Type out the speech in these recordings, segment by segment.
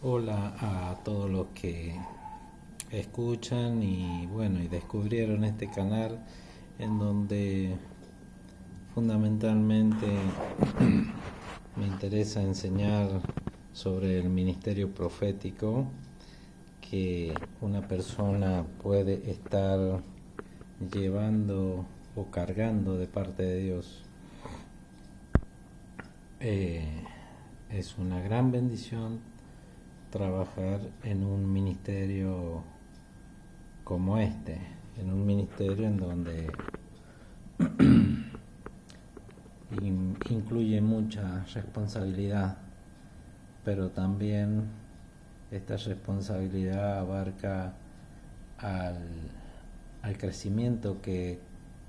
Hola a todos los que escuchan y descubrieron este canal en donde fundamentalmente me interesa enseñar sobre el ministerio profético que una persona puede estar llevando o cargando de parte de Dios. Es una gran bendición trabajar en un ministerio como este, en un ministerio en donde incluye mucha responsabilidad, pero también esta responsabilidad abarca al, al crecimiento que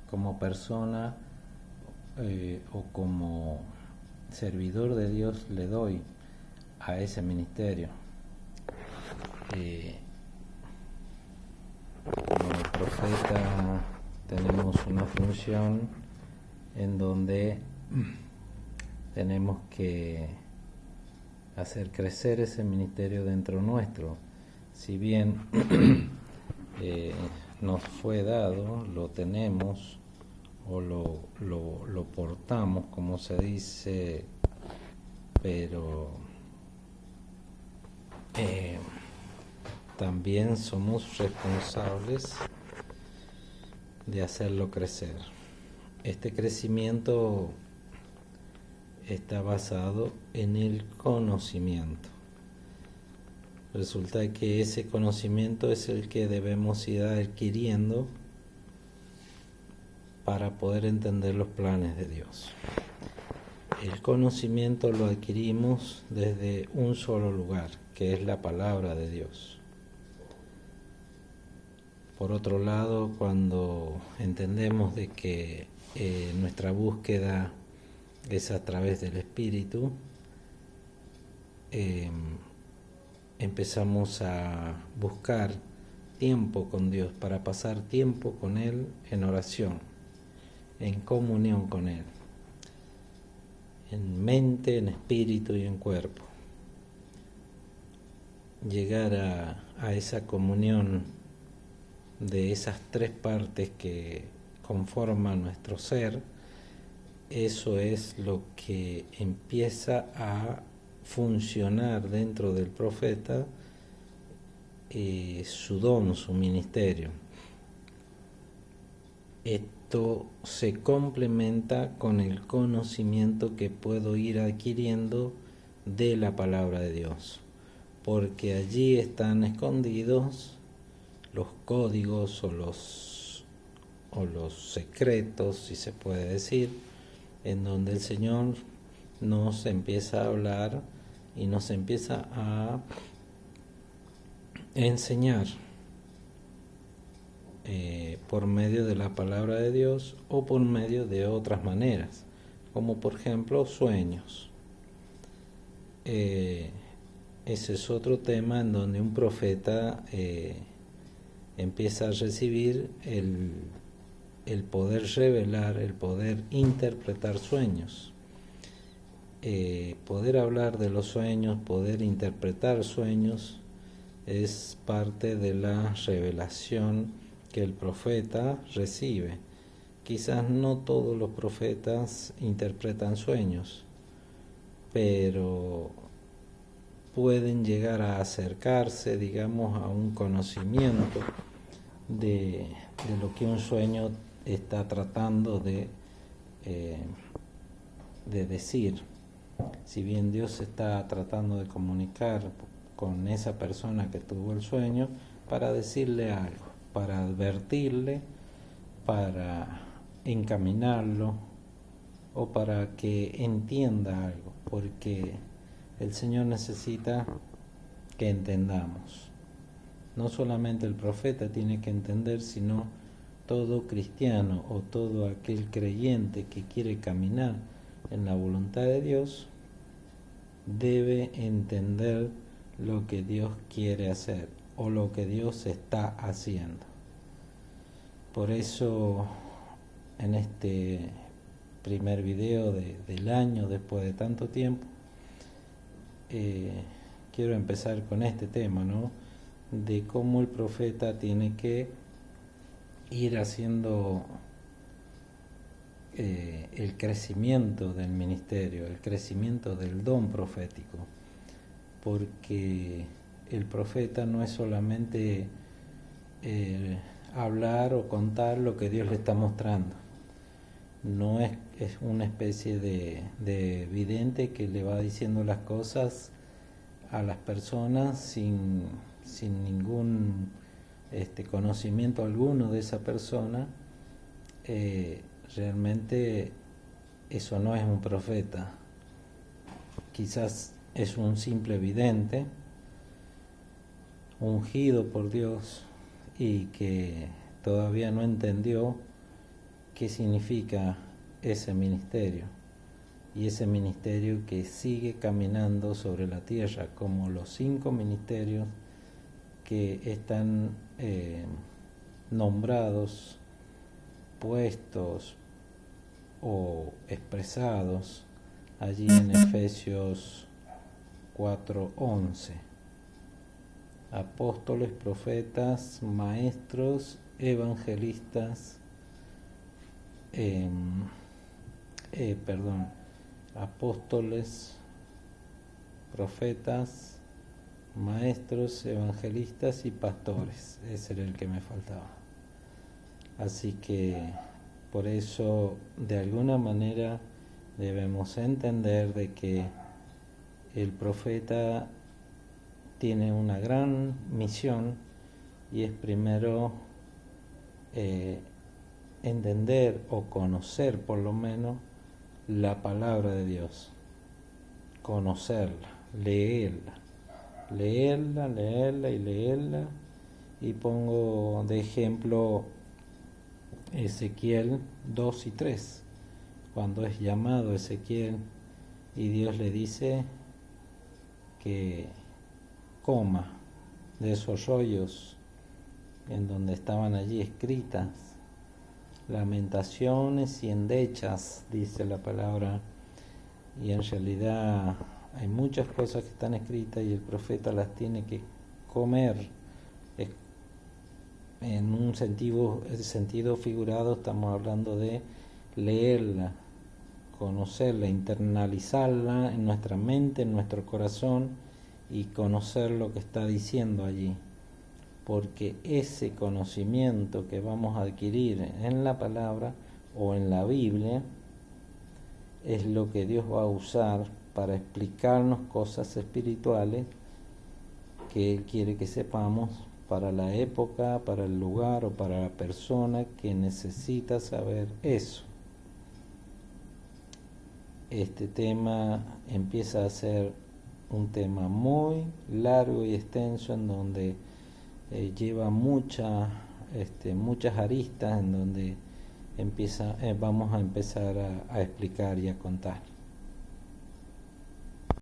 como persona o como servidor de Dios le doy a ese ministerio. Como profeta tenemos una función en donde tenemos que hacer crecer ese ministerio dentro nuestro. Si bien nos fue dado, lo tenemos o lo portamos, como se dice, pero también somos responsables de hacerlo crecer. Este crecimiento está basado en el conocimiento. Resulta que ese conocimiento es el que debemos ir adquiriendo para poder entender los planes de Dios. El conocimiento lo adquirimos desde un solo lugar, que es la palabra de Dios. Por otro lado, cuando entendemos de que nuestra búsqueda es a través del Espíritu, empezamos a buscar tiempo con Dios, para pasar tiempo con Él en oración, en comunión con Él, en mente, en espíritu y en cuerpo. Llegar a esa comunión de esas tres partes que conforman nuestro ser, eso es lo que empieza a funcionar dentro del profeta, su don, su ministerio. Esto se complementa con el conocimiento que puedo ir adquiriendo de la palabra de Dios, porque allí están escondidos los códigos o los secretos, si se puede decir, en donde el Señor nos empieza a hablar y nos empieza a enseñar por medio de la palabra de Dios o por medio de otras maneras, como por ejemplo sueños. Ese es otro tema en donde un profeta empieza a recibir el poder revelar, el poder interpretar sueños. Poder hablar de los sueños, poder interpretar sueños, es parte de la revelación que el profeta recibe. Quizás no todos los profetas interpretan sueños, pero pueden llegar a acercarse, digamos, a un conocimiento de lo que un sueño está tratando de decir. Si bien Dios está tratando de comunicar con esa persona que tuvo el sueño para decirle algo, para advertirle, para encaminarlo o para que entienda algo, porque el Señor necesita que entendamos. No solamente el profeta tiene que entender, sino todo cristiano o todo aquel creyente que quiere caminar en la voluntad de Dios debe entender lo que Dios quiere hacer o lo que Dios está haciendo. Por eso en este primer video del año, después de tanto tiempo, quiero empezar con este tema, ¿no? De cómo el profeta tiene que ir haciendo el crecimiento del ministerio, el crecimiento del don profético, porque el profeta no es solamente hablar o contar lo que Dios le está mostrando, no es una especie de vidente que le va diciendo las cosas a las personas sin ningún conocimiento alguno de esa persona. Realmente eso no es un profeta, quizás es un simple vidente ungido por Dios y que todavía no entendió qué significa ese ministerio, y ese ministerio que sigue caminando sobre la tierra, como los 5 ministerios que están nombrados, puestos o expresados allí en Efesios 4:11: apóstoles, profetas, maestros, evangelistas, apóstoles, profetas, maestros, evangelistas y pastores. Ese era el que me faltaba. Así que por eso, de alguna manera, debemos entender de que el profeta tiene una gran misión, y es primero entender o conocer por lo menos la palabra de Dios, conocerla, leerla, y pongo de ejemplo Ezequiel 2 y 3, cuando es llamado Ezequiel y Dios le dice que coma de esos rollos en donde estaban allí escritas lamentaciones y endechas, dice la palabra, y en realidad hay muchas cosas que están escritas y el profeta las tiene que comer. En un sentido figurado estamos hablando de leerla, conocerla, internalizarla en nuestra mente, en nuestro corazón, y conocer lo que está diciendo allí, porque ese conocimiento que vamos a adquirir en la palabra o en la Biblia es lo que Dios va a usar para explicarnos cosas espirituales que Él quiere que sepamos para la época, para el lugar o para la persona que necesita saber eso. Este tema empieza a ser un tema muy largo y extenso, en donde lleva muchas aristas, en donde vamos a empezar a explicar y a contar.